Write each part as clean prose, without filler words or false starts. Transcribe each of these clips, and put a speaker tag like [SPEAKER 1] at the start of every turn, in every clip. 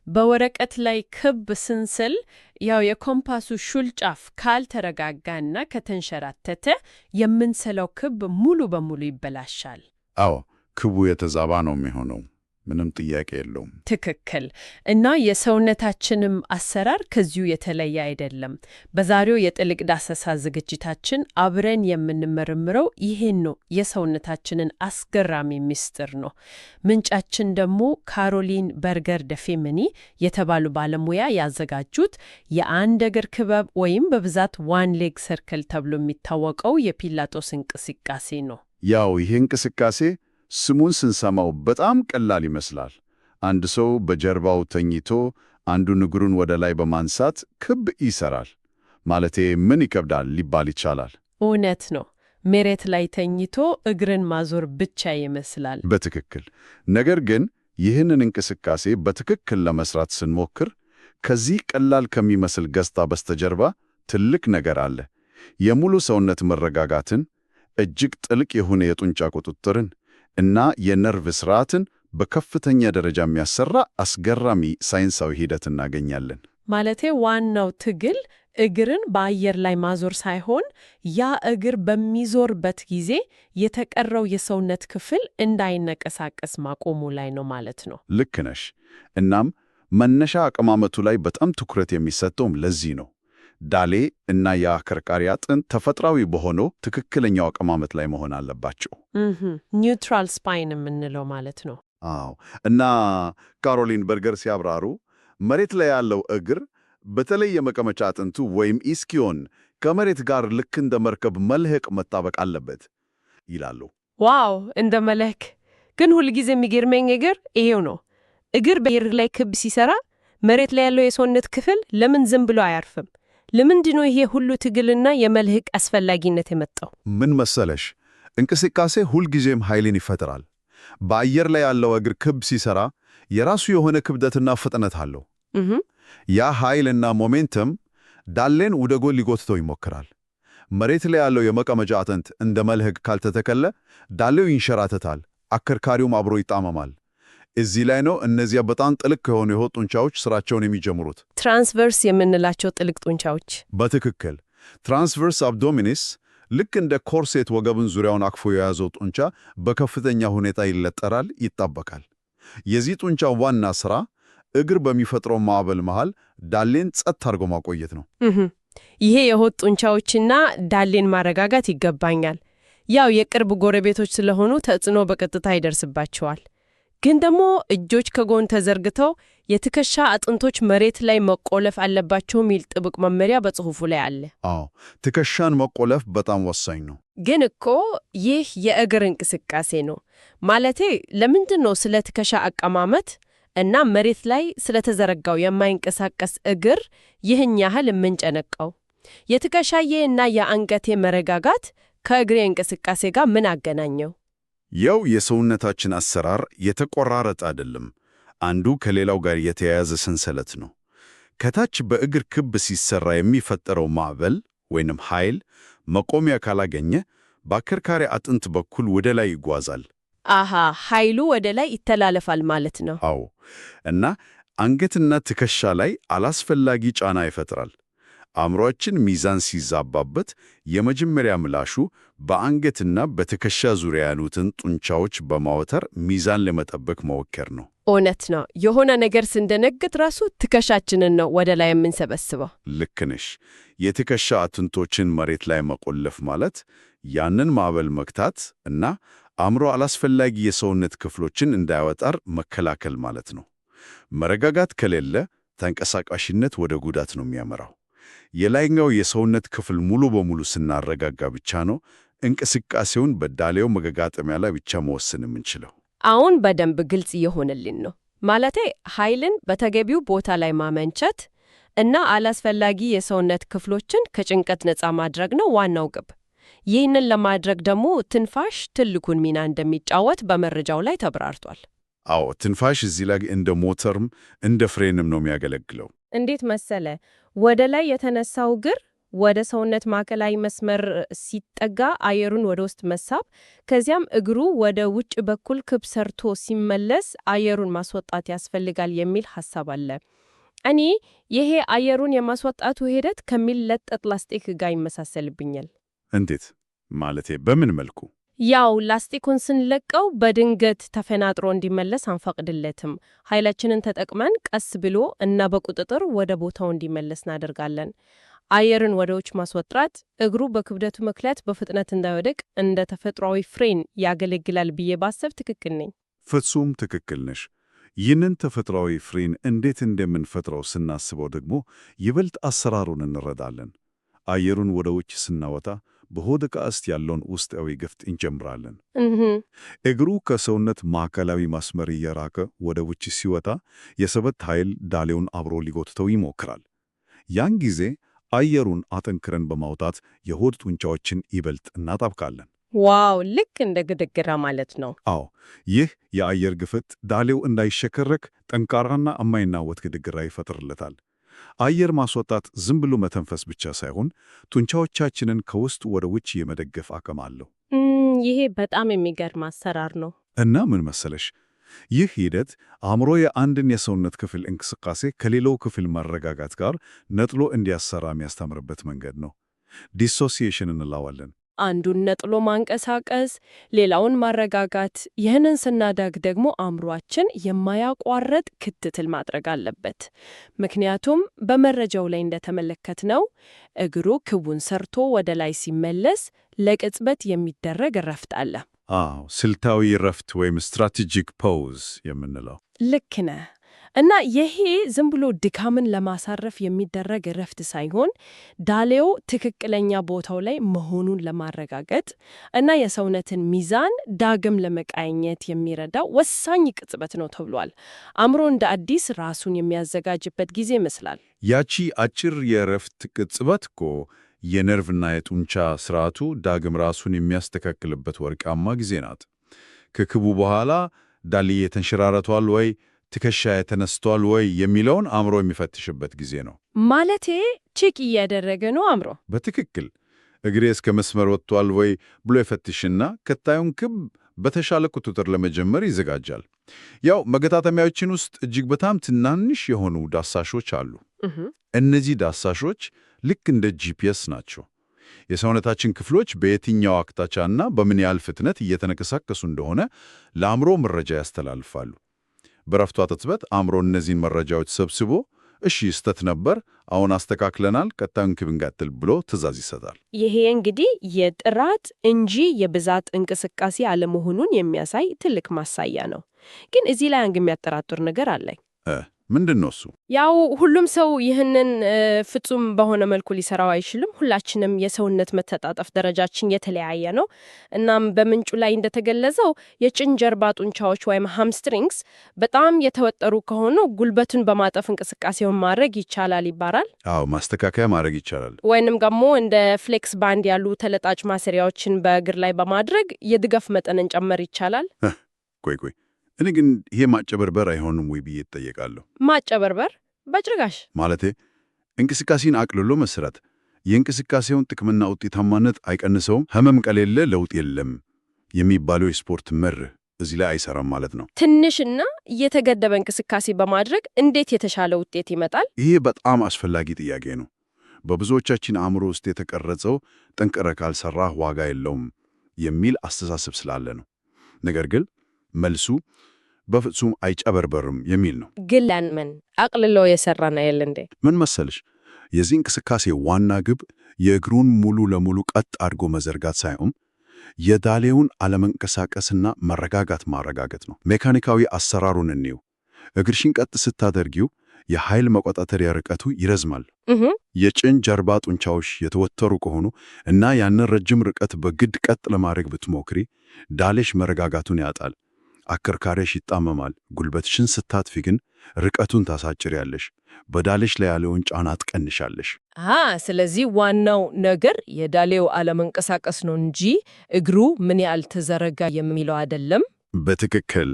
[SPEAKER 1] በወረቀት ላይ ክብ ስንስል ያው የኮምፓሱ ሹል ጫፍ ካልተረጋጋና ከተንሸራተተ የምንስለው ክብ ሙሉ በሙሉ ይበላሻል።
[SPEAKER 2] አዎ፣ ክቡ የተዛባ ነው የሚሆነው። ምንም ጥያቄ የለውም።
[SPEAKER 1] ትክክል። እና የሰውነታችንም አሰራር ከዚሁ የተለየ አይደለም። በዛሬው የጥልቅ ዳሰሳ ዝግጅታችን አብረን የምንመረምረው ይሄን ነው፣ የሰውነታችንን አስገራሚ ምስጢር ነው። ምንጫችን ደግሞ ካሮሊን በርገር ደፌምኒ የተባሉ ባለሙያ ያዘጋጁት የአንድ እግር ክበብ ወይም በብዛት ዋን ሌግ ሰርክል ተብሎ የሚታወቀው የፒላቶስ እንቅስቃሴ ነው።
[SPEAKER 2] ያው ይሄ እንቅስቃሴ ስሙን ስንሰማው በጣም ቀላል ይመስላል። አንድ ሰው በጀርባው ተኝቶ አንዱን እግሩን ወደ ላይ በማንሳት ክብ ይሰራል። ማለቴ ምን ይከብዳል ሊባል ይቻላል።
[SPEAKER 1] እውነት ነው። መሬት ላይ ተኝቶ እግርን ማዞር ብቻ ይመስላል።
[SPEAKER 2] በትክክል። ነገር ግን ይህንን እንቅስቃሴ በትክክል ለመስራት ስንሞክር ከዚህ ቀላል ከሚመስል ገጽታ በስተጀርባ ትልቅ ነገር አለ። የሙሉ ሰውነት መረጋጋትን፣ እጅግ ጥልቅ የሆነ የጡንቻ ቁጥጥርን እና የነርቭ ስርዓትን በከፍተኛ ደረጃ የሚያሰራ አስገራሚ ሳይንሳዊ ሂደት እናገኛለን።
[SPEAKER 1] ማለቴ ዋናው ትግል እግርን በአየር ላይ ማዞር ሳይሆን ያ እግር በሚዞርበት ጊዜ የተቀረው የሰውነት ክፍል እንዳይነቀሳቀስ ማቆሙ ላይ ነው ማለት ነው።
[SPEAKER 2] ልክ ነሽ። እናም መነሻ አቀማመጡ ላይ በጣም ትኩረት የሚሰጠውም ለዚህ ነው። ዳሌ እና የአከርካሪ አጥንት ተፈጥሯዊ በሆነው ትክክለኛው አቀማመጥ ላይ መሆን አለባቸው።
[SPEAKER 1] ኒውትራል ስፓይን የምንለው ማለት ነው።
[SPEAKER 2] አዎ። እና ካሮሊን በርገር ሲያብራሩ መሬት ላይ ያለው እግር በተለይ የመቀመጫ አጥንቱ ወይም ኢስኪዮን ከመሬት ጋር ልክ እንደ መርከብ መልህቅ መጣበቅ አለበት ይላሉ።
[SPEAKER 1] ዋው! እንደ መልህቅ ግን ሁልጊዜ የሚገርመኝ እግር ይሄው ነው። እግር በአየር ላይ ክብ ሲሰራ መሬት ላይ ያለው የሰውነት ክፍል ለምን ዝም ብሎ አያርፍም? ለምንድን ነው ይሄ ሁሉ ትግልና የመልህቅ አስፈላጊነት የመጣው?
[SPEAKER 2] ምን መሰለሽ፣ እንቅስቃሴ ሁልጊዜም ኃይልን ይፈጥራል። በአየር ላይ ያለው እግር ክብ ሲሰራ የራሱ የሆነ ክብደትና ፍጥነት አለው። ያ ኃይልና ሞሜንተም ዳሌን ወደ ጎን ሊጎትተው ይሞክራል። መሬት ላይ ያለው የመቀመጫ አጥንት እንደ መልህቅ ካልተተከለ ዳሌው ይንሸራተታል፣ አከርካሪውም አብሮ ይጣመማል። እዚህ ላይ ነው እነዚያ በጣም ጥልቅ ከሆኑ የሆድ ጡንቻዎች ስራቸውን የሚጀምሩት።
[SPEAKER 1] ትራንስቨርስ የምንላቸው ጥልቅ ጡንቻዎች።
[SPEAKER 2] በትክክል ትራንስቨርስ አብዶሚኒስ ልክ እንደ ኮርሴት ወገብን ዙሪያውን አቅፎ የያዘው ጡንቻ በከፍተኛ ሁኔታ ይለጠራል፣ ይጣበቃል። የዚህ ጡንቻ ዋና ስራ እግር በሚፈጥረው ማዕበል መሃል ዳሌን ጸጥ አድርጎ ማቆየት ነው።
[SPEAKER 1] ይሄ የሆድ ጡንቻዎችና ዳሌን ማረጋጋት ይገባኛል። ያው የቅርብ ጎረቤቶች ስለሆኑ ተጽዕኖ በቀጥታ ይደርስባቸዋል። ግን ደግሞ እጆች ከጎን ተዘርግተው የትከሻ አጥንቶች መሬት ላይ መቆለፍ አለባቸው የሚል ጥብቅ መመሪያ በጽሑፉ ላይ አለ።
[SPEAKER 2] አዎ፣ ትከሻን መቆለፍ በጣም ወሳኝ ነው።
[SPEAKER 1] ግን እኮ ይህ የእግር እንቅስቃሴ ነው። ማለቴ ለምንድን ነው ስለ ትከሻ አቀማመጥ እና መሬት ላይ ስለተዘረጋው የማይንቀሳቀስ እግር ይህን ያህል የምንጨነቀው? የትከሻዬ እና የአንገቴ መረጋጋት ከእግሬ እንቅስቃሴ ጋር ምን አገናኘው?
[SPEAKER 2] ያው የሰውነታችን አሰራር የተቆራረጠ አይደለም። አንዱ ከሌላው ጋር የተያያዘ ሰንሰለት ነው። ከታች በእግር ክብ ሲሰራ የሚፈጠረው ማዕበል ወይንም ኃይል መቆሚያ ካላገኘ በአከርካሪ አጥንት በኩል ወደ ላይ ይጓዛል።
[SPEAKER 1] አሃ፣ ኃይሉ ወደ ላይ ይተላለፋል ማለት ነው።
[SPEAKER 2] አዎ። እና አንገትና ትከሻ ላይ አላስፈላጊ ጫና ይፈጥራል። አእምሮአችን ሚዛን ሲዛባበት የመጀመሪያ ምላሹ በአንገትና በትከሻ ዙሪያ ያሉትን ጡንቻዎች በማወተር ሚዛን ለመጠበቅ መወከር ነው።
[SPEAKER 1] እውነት ነው። የሆነ ነገር ስንደነግጥ ራሱ ትከሻችንን ነው ወደ ላይ የምንሰበስበው።
[SPEAKER 2] ልክ ነሽ። የትከሻ አጥንቶችን መሬት ላይ መቆለፍ ማለት ያንን ማዕበል መግታት እና አእምሮ አላስፈላጊ የሰውነት ክፍሎችን እንዳያወጣር መከላከል ማለት ነው። መረጋጋት ከሌለ ተንቀሳቃሽነት ወደ ጉዳት ነው የሚያመራው። የላይኛው የሰውነት ክፍል ሙሉ በሙሉ ስናረጋጋ ብቻ ነው እንቅስቃሴውን በዳሌው መገጣጠሚያ ላይ ብቻ መወሰን የምንችለው።
[SPEAKER 1] አሁን በደንብ ግልጽ እየሆነልን ነው። ማለቴ ኃይልን በተገቢው ቦታ ላይ ማመንጨት እና አላስፈላጊ የሰውነት ክፍሎችን ከጭንቀት ነፃ ማድረግ ነው ዋናው ግብ። ይህንን ለማድረግ ደግሞ ትንፋሽ ትልቁን ሚና እንደሚጫወት በመረጃው ላይ ተብራርቷል።
[SPEAKER 2] አዎ፣ ትንፋሽ እዚህ ላይ እንደ ሞተርም እንደ ፍሬንም ነው የሚያገለግለው።
[SPEAKER 1] እንዴት መሰለ? ወደ ላይ የተነሳው እግር
[SPEAKER 3] ወደ ሰውነት ማዕከላዊ መስመር ሲጠጋ አየሩን ወደ ውስጥ መሳብ፣ ከዚያም እግሩ ወደ ውጭ በኩል ክብ ሰርቶ ሲመለስ አየሩን ማስወጣት ያስፈልጋል የሚል ሐሳብ አለ። እኔ ይሄ አየሩን የማስወጣቱ ሂደት ከሚለጠጥ ላስቲክ ጋር ይመሳሰልብኛል።
[SPEAKER 2] እንዴት? ማለቴ በምን መልኩ?
[SPEAKER 3] ያው ላስቲኩን ስንለቀው በድንገት ተፈናጥሮ እንዲመለስ አንፈቅድለትም። ኃይላችንን ተጠቅመን ቀስ ብሎ እና በቁጥጥር ወደ ቦታው እንዲመለስ እናደርጋለን። አየርን ወደ ውጭ ማስወጣት እግሩ በክብደቱ ምክንያት በፍጥነት እንዳይወድቅ እንደ ተፈጥሯዊ ፍሬን ያገለግላል ብዬ ባሰብ ትክክል ነኝ?
[SPEAKER 2] ፍጹም ትክክል ነሽ። ይህንን ተፈጥሯዊ ፍሬን እንዴት እንደምንፈጥረው ስናስበው ደግሞ ይበልጥ አሰራሩን እንረዳለን። አየሩን ወደ ውጭ ስናወጣ በሆድ ዕቃ ውስጥ ያለውን ውስጣዊ ግፊት እንጨምራለን። እግሩ ከሰውነት ማዕከላዊ መስመር እየራቀ ወደ ውጭ ሲወጣ የስበት ኃይል ዳሌውን አብሮ ሊጎትተው ይሞክራል። ያን ጊዜ አየሩን አጠንክረን በማውጣት የሆድ ጡንቻዎችን ይበልጥ እናጣብቃለን።
[SPEAKER 3] ዋው! ልክ እንደ ግድግዳ ማለት ነው።
[SPEAKER 2] አዎ፣ ይህ የአየር ግፊት ዳሌው እንዳይሸከረክ ጠንካራና የማይናወጥ ግድግዳ ይፈጥርለታል። አየር ማስወጣት ዝም ብሎ መተንፈስ ብቻ ሳይሆን ጡንቻዎቻችንን ከውስጥ ወደ ውጭ የመደገፍ አቅም አለው።
[SPEAKER 3] ይሄ በጣም የሚገርም አሰራር ነው።
[SPEAKER 2] እና ምን መሰለሽ፣ ይህ ሂደት አእምሮ የአንድን የሰውነት ክፍል እንቅስቃሴ ከሌላው ክፍል ማረጋጋት ጋር ነጥሎ እንዲያሰራ የሚያስተምርበት መንገድ ነው። ዲሶሲዬሽን እንለዋለን።
[SPEAKER 3] አንዱን ነጥሎ ማንቀሳቀስ፣ ሌላውን ማረጋጋት። ይህንን ስናደርግ ደግሞ አእምሯችን የማያቋርጥ ክትትል ማድረግ አለበት። ምክንያቱም በመረጃው ላይ እንደተመለከትነው እግሩ ክቡን ሰርቶ ወደ ላይ ሲመለስ ለቅጽበት የሚደረግ እረፍት አለ።
[SPEAKER 2] አዎ፣ ስልታዊ እረፍት ወይም ስትራቴጂክ ፖዝ የምንለው።
[SPEAKER 3] ልክ ነህ። እና ይሄ ዝም ብሎ ድካምን ለማሳረፍ የሚደረግ እረፍት ሳይሆን ዳሌው ትክክለኛ ቦታው ላይ መሆኑን ለማረጋገጥ እና የሰውነትን ሚዛን ዳግም ለመቃኘት የሚረዳ ወሳኝ ቅጽበት ነው ተብሏል። አእምሮ እንደ አዲስ ራሱን የሚያዘጋጅበት ጊዜ ይመስላል።
[SPEAKER 2] ያቺ አጭር የእረፍት ቅጽበት እኮ የነርቭና የጡንቻ ስርዓቱ ዳግም ራሱን የሚያስተካክልበት ወርቃማ ጊዜ ናት። ከክቡ በኋላ ዳሌ ተንሸራርቷል ወይ ትከሻ ተነስቷል ወይ የሚለውን አእምሮ የሚፈትሽበት ጊዜ ነው።
[SPEAKER 3] ማለቴ ቼክ እያደረገ ነው አእምሮ።
[SPEAKER 2] በትክክል እግሬ እስከ መስመር ወጥቷል ወይ ብሎ ይፈትሽና ቀጣዩን ክብ በተሻለ ቁጥጥር ለመጀመር ይዘጋጃል። ያው መገጣጠሚያዎችን ውስጥ እጅግ በጣም ትናንሽ የሆኑ ዳሳሾች አሉ። እነዚህ ዳሳሾች ልክ እንደ ጂፒኤስ ናቸው። የሰውነታችን ክፍሎች በየትኛው አቅጣጫና በምን ያህል ፍጥነት እየተንቀሳቀሱ እንደሆነ ለአእምሮ መረጃ ያስተላልፋሉ። በረፍቷ ቅጽበት አእምሮ እነዚህን መረጃዎች ሰብስቦ እሺ ስተት ነበር፣ አሁን አስተካክለናል፣ ቀጣዩን ክብ እንቀጥል ብሎ ትዕዛዝ ይሰጣል።
[SPEAKER 3] ይሄ እንግዲህ የጥራት እንጂ የብዛት እንቅስቃሴ አለመሆኑን የሚያሳይ ትልቅ ማሳያ ነው። ግን እዚህ ላይ አንድ የሚያጠራጥር ነገር አለኝ።
[SPEAKER 2] ምንድን ነው እሱ?
[SPEAKER 3] ያው ሁሉም ሰው ይህንን ፍጹም በሆነ መልኩ ሊሰራው አይችልም። ሁላችንም የሰውነት መተጣጠፍ ደረጃችን የተለያየ ነው። እናም በምንጩ ላይ እንደተገለጸው የጭን ጀርባ ጡንቻዎች ወይም ሃምስትሪንግስ በጣም የተወጠሩ ከሆኑ ጉልበቱን በማጠፍ እንቅስቃሴውን ማድረግ ይቻላል ይባላል።
[SPEAKER 2] አዎ፣ ማስተካከያ ማድረግ ይቻላል።
[SPEAKER 3] ወይንም ደግሞ እንደ ፍሌክስ ባንድ ያሉ ተለጣጭ ማሰሪያዎችን በእግር ላይ በማድረግ የድጋፍ መጠንን ጨመር ይቻላል።
[SPEAKER 2] ቆይ እኔ ግን ይሄ ማጨበርበር አይሆንም ወይ ብዬ እጠየቃለሁ።
[SPEAKER 3] ማጨበርበር በጭራሽ።
[SPEAKER 2] ማለቴ እንቅስቃሴን አቅልሎ መስራት የእንቅስቃሴውን ጥቅምና ውጤታማነት አይቀንሰውም። ህመም ከሌለ ለውጥ የለም የሚባለው የስፖርት መርህ እዚህ ላይ አይሰራም ማለት ነው።
[SPEAKER 3] ትንሽና የተገደበ እንቅስቃሴ በማድረግ እንዴት የተሻለ ውጤት ይመጣል?
[SPEAKER 2] ይሄ በጣም አስፈላጊ ጥያቄ ነው። በብዙዎቻችን አእምሮ ውስጥ የተቀረጸው ጠንቅረ ካልሰራህ ዋጋ የለውም የሚል አስተሳሰብ ስላለ ነው። ነገር ግን መልሱ በፍጹም አይጨበርበርም የሚል ነው።
[SPEAKER 3] ግን ለምን አቅልሎ የሰራ ነው ያለ እንዴ?
[SPEAKER 2] ምን መሰልሽ፣ የዚህ እንቅስቃሴ ዋና ግብ የእግሩን ሙሉ ለሙሉ ቀጥ አድርጎ መዘርጋት ሳይሆን የዳሌውን አለመንቀሳቀስና መረጋጋት ማረጋገጥ ነው። ሜካኒካዊ አሰራሩን እንየው። እግርሽን ቀጥ ስታደርጊው የኃይል መቆጣጠሪያ ርቀቱ ይረዝማል። የጭን ጀርባ ጡንቻዎች የተወጠሩ ከሆኑ እና ያንን ረጅም ርቀት በግድ ቀጥ ለማድረግ ብትሞክሪ ዳሌሽ መረጋጋቱን ያጣል። አከርካሪሽ ይጣመማል። ጉልበትሽን ስታጥፊ ግን ርቀቱን ታሳጭሪያለሽ። በዳሌሽ ላይ ያለውን ጫና ትቀንሻለሽ።
[SPEAKER 1] ስለዚህ ዋናው ነገር የዳሌው አለመንቀሳቀስ ነው እንጂ እግሩ ምን ያህል ተዘረጋ የሚለው አይደለም።
[SPEAKER 2] በትክክል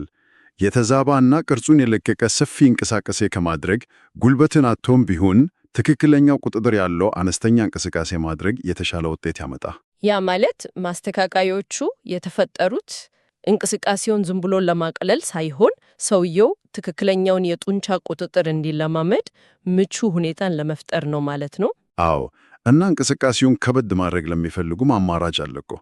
[SPEAKER 2] የተዛባና ቅርጹን የለቀቀ ሰፊ እንቅስቃሴ ከማድረግ ጉልበትን አጥቶም ቢሆን ትክክለኛው ቁጥጥር ያለው አነስተኛ እንቅስቃሴ ማድረግ የተሻለ ውጤት ያመጣ።
[SPEAKER 3] ያ ማለት ማስተካከያዎቹ የተፈጠሩት እንቅስቃሴውን ዝም ብሎ ለማቅለል ሳይሆን ሰውየው ትክክለኛውን የጡንቻ ቁጥጥር እንዲለማመድ ምቹ ሁኔታን ለመፍጠር ነው ማለት ነው።
[SPEAKER 2] አዎ፣ እና እንቅስቃሴውን ከበድ ማድረግ ለሚፈልጉም አማራጭ አለ እኮ።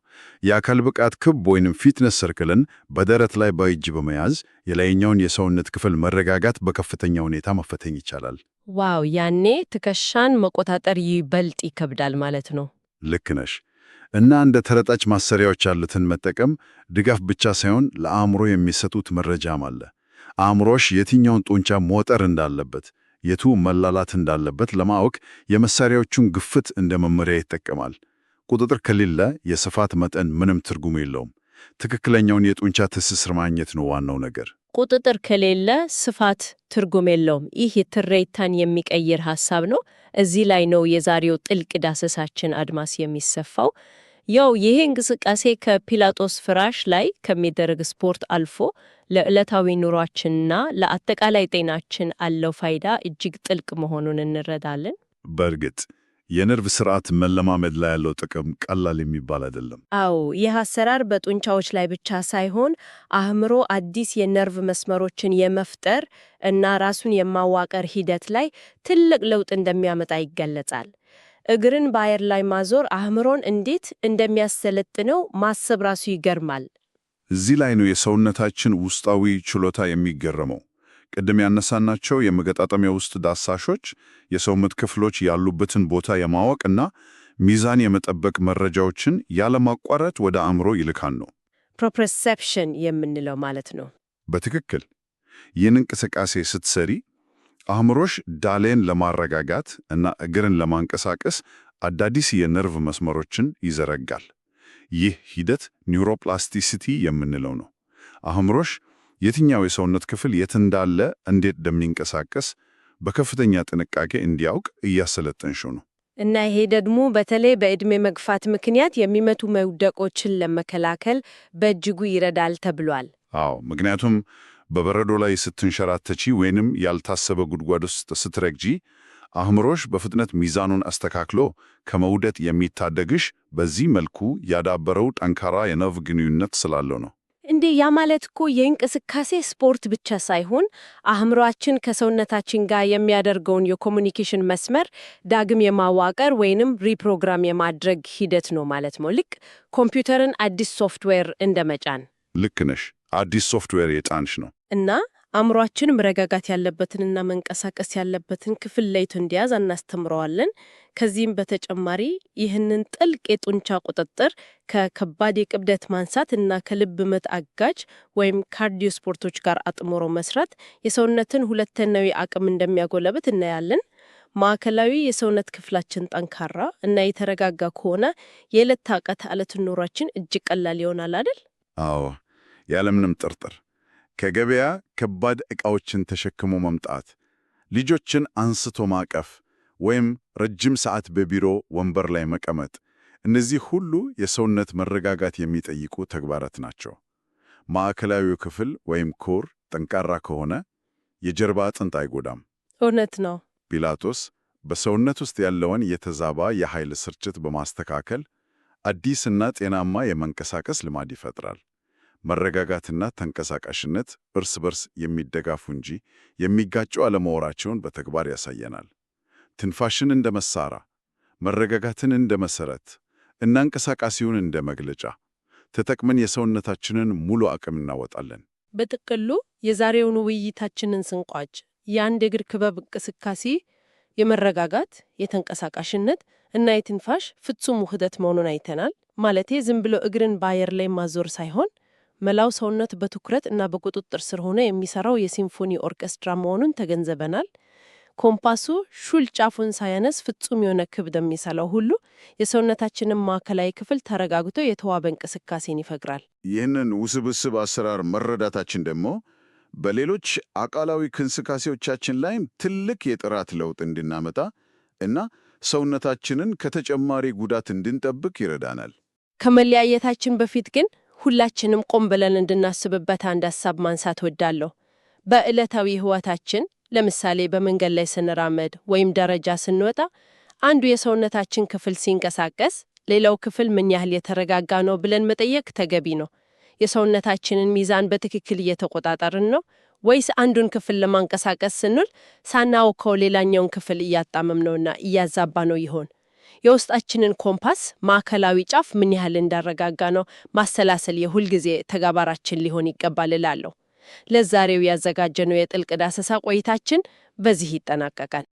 [SPEAKER 2] የአካል ብቃት ክብ ወይንም ፊትነስ ሰርክልን በደረት ላይ በእጅ በመያዝ የላይኛውን የሰውነት ክፍል መረጋጋት በከፍተኛ ሁኔታ መፈተኝ ይቻላል።
[SPEAKER 3] ዋው! ያኔ ትከሻን መቆጣጠር ይበልጥ ይከብዳል ማለት ነው።
[SPEAKER 2] ልክ ነሽ። እና እንደ ተረጣጭ ማሰሪያዎች ያሉትን መጠቀም ድጋፍ ብቻ ሳይሆን ለአእምሮ የሚሰጡት መረጃም አለ። አእምሮሽ የትኛውን ጡንቻ መወጠር እንዳለበት፣ የቱ መላላት እንዳለበት ለማወቅ የመሳሪያዎቹን ግፍት እንደ መመሪያ ይጠቀማል። ቁጥጥር ከሌለ የስፋት መጠን ምንም ትርጉም የለውም። ትክክለኛውን የጡንቻ ትስስር ማግኘት ነው ዋናው ነገር።
[SPEAKER 3] ቁጥጥር ከሌለ ስፋት ትርጉም የለውም። ይህ ትሬታን የሚቀይር ሐሳብ ነው። እዚህ ላይ ነው የዛሬው ጥልቅ ዳሰሳችን አድማስ የሚሰፋው። ያው ይሄ እንቅስቃሴ ከፒላጦስ ፍራሽ ላይ ከሚደረግ ስፖርት አልፎ ለዕለታዊ ኑሯችንና ለአጠቃላይ ጤናችን አለው ፋይዳ እጅግ ጥልቅ መሆኑን እንረዳለን።
[SPEAKER 2] በእርግጥ የነርቭ ስርዓት መለማመድ ላይ ያለው ጥቅም ቀላል የሚባል አይደለም።
[SPEAKER 3] አዎ፣ ይህ አሰራር በጡንቻዎች ላይ ብቻ ሳይሆን አእምሮ አዲስ የነርቭ መስመሮችን የመፍጠር እና ራሱን የማዋቀር ሂደት ላይ ትልቅ ለውጥ እንደሚያመጣ ይገለጻል። እግርን በአየር ላይ ማዞር አእምሮን እንዴት እንደሚያሰለጥነው ማሰብ ራሱ ይገርማል።
[SPEAKER 2] እዚህ ላይ ነው የሰውነታችን ውስጣዊ ችሎታ የሚገረመው። ቅድም ያነሳናቸው የመገጣጠሚያ ውስጥ ዳሳሾች የሰውነት ክፍሎች ያሉበትን ቦታ የማወቅ እና ሚዛን የመጠበቅ መረጃዎችን ያለማቋረጥ ወደ አእምሮ ይልካን ነው።
[SPEAKER 3] ፕሮፕሪሴፕሽን የምንለው ማለት ነው።
[SPEAKER 2] በትክክል ይህን እንቅስቃሴ ስትሰሪ አእምሮሽ ዳሌን ለማረጋጋት እና እግርን ለማንቀሳቀስ አዳዲስ የነርቭ መስመሮችን ይዘረጋል። ይህ ሂደት ኒውሮፕላስቲሲቲ የምንለው ነው። አእምሮሽ የትኛው የሰውነት ክፍል የት እንዳለ፣ እንዴት እንደሚንቀሳቀስ በከፍተኛ ጥንቃቄ እንዲያውቅ እያሰለጠንሽው ነው።
[SPEAKER 3] እና ይሄ ደግሞ በተለይ በዕድሜ መግፋት ምክንያት የሚመቱ መውደቆችን ለመከላከል በእጅጉ ይረዳል ተብሏል።
[SPEAKER 2] አዎ፣ ምክንያቱም በበረዶ ላይ ስትንሸራተቺ ወይንም ያልታሰበ ጉድጓድ ውስጥ ስትረግጂ አእምሮሽ በፍጥነት ሚዛኑን አስተካክሎ ከመውደቅ የሚታደግሽ በዚህ መልኩ ያዳበረው ጠንካራ የነርቭ ግንኙነት ስላለው ነው።
[SPEAKER 3] እንዴ ያ ማለት እኮ የእንቅስቃሴ ስፖርት ብቻ ሳይሆን አእምሮአችን ከሰውነታችን ጋር የሚያደርገውን የኮሙኒኬሽን መስመር ዳግም የማዋቀር ወይንም ሪፕሮግራም የማድረግ ሂደት ነው ማለት ነው። ልክ ኮምፒውተርን አዲስ ሶፍትዌር እንደመጫን።
[SPEAKER 2] ልክ ነሽ። አዲስ ሶፍትዌር የጫንሽ ነው።
[SPEAKER 3] እና አእምሮአችን መረጋጋት ያለበትንና መንቀሳቀስ ያለበትን ክፍል ለይቶ እንዲያዝ እናስተምረዋለን። ከዚህም በተጨማሪ ይህንን ጥልቅ የጡንቻ ቁጥጥር ከከባድ የክብደት ማንሳት እና ከልብ ምት አጋጅ ወይም ካርዲዮ ስፖርቶች ጋር አጥምሮ መስራት የሰውነትን ሁለንተናዊ አቅም እንደሚያጎለብት እናያለን። ማዕከላዊ የሰውነት ክፍላችን ጠንካራ እና የተረጋጋ ከሆነ የዕለት ተዕለት ኑሯችን እጅግ ቀላል ይሆናል አይደል?
[SPEAKER 2] አዎ፣ ያለምንም ጥርጥር። ከገበያ ከባድ ዕቃዎችን ተሸክሞ መምጣት፣ ልጆችን አንስቶ ማቀፍ ወይም ረጅም ሰዓት በቢሮ ወንበር ላይ መቀመጥ፣ እነዚህ ሁሉ የሰውነት መረጋጋት የሚጠይቁ ተግባራት ናቸው። ማዕከላዊው ክፍል ወይም ኮር ጠንካራ ከሆነ የጀርባ አጥንት አይጎዳም።
[SPEAKER 3] እውነት ነው።
[SPEAKER 2] ፒላጦስ በሰውነት ውስጥ ያለውን የተዛባ የኃይል ስርጭት በማስተካከል አዲስና ጤናማ የመንቀሳቀስ ልማድ ይፈጥራል። መረጋጋትና ተንቀሳቃሽነት እርስ በርስ የሚደጋፉ እንጂ የሚጋጩ አለመሆናቸውን በተግባር ያሳየናል። ትንፋሽን እንደ መሳሪያ፣ መረጋጋትን እንደ መሰረት እና እንቅስቃሴውን እንደ መግለጫ ተጠቅመን የሰውነታችንን ሙሉ አቅም እናወጣለን።
[SPEAKER 3] በጥቅሉ የዛሬውን ውይይታችንን ስንቋጭ የአንድ እግር ክበብ እንቅስቃሴ የመረጋጋት፣ የተንቀሳቃሽነት እና የትንፋሽ ፍጹም ውህደት መሆኑን አይተናል። ማለቴ ዝም ብሎ እግርን በአየር ላይ ማዞር ሳይሆን መላው ሰውነት በትኩረት እና በቁጥጥር ስር ሆኖ የሚሰራው የሲምፎኒ ኦርኬስትራ መሆኑን ተገንዘበናል። ኮምፓሱ ሹል ጫፉን ሳያነስ ፍጹም የሆነ ክብ እንደሚሰላው ሁሉ የሰውነታችንን ማዕከላዊ ክፍል ተረጋግቶ የተዋበ እንቅስቃሴን ይፈግራል።
[SPEAKER 2] ይህንን ውስብስብ አሰራር መረዳታችን ደግሞ በሌሎች አካላዊ እንቅስቃሴዎቻችን ላይም ትልቅ የጥራት ለውጥ እንድናመጣ እና ሰውነታችንን ከተጨማሪ ጉዳት እንድንጠብቅ ይረዳናል።
[SPEAKER 3] ከመለያየታችን በፊት ግን ሁላችንም ቆም ብለን እንድናስብበት አንድ ሐሳብ ማንሳት ወዳለሁ። በዕለታዊ ሕይወታችን ለምሳሌ በመንገድ ላይ ስንራመድ ወይም ደረጃ ስንወጣ አንዱ የሰውነታችን ክፍል ሲንቀሳቀስ ሌላው ክፍል ምን ያህል የተረጋጋ ነው ብለን መጠየቅ ተገቢ ነው። የሰውነታችንን ሚዛን በትክክል እየተቆጣጠርን ነው ወይስ አንዱን ክፍል ለማንቀሳቀስ ስንል ሳናውቀው ሌላኛውን ክፍል እያጣመምነውና እያዛባ ነው ይሆን? የውስጣችንን ኮምፓስ ማዕከላዊ ጫፍ ምን ያህል እንዳረጋጋ ነው ማሰላሰል የሁልጊዜ ተግባራችን ሊሆን ይገባል እላለሁ። ለዛሬው ያዘጋጀነው የጥልቅ ዳሰሳ ቆይታችን በዚህ ይጠናቀቃል።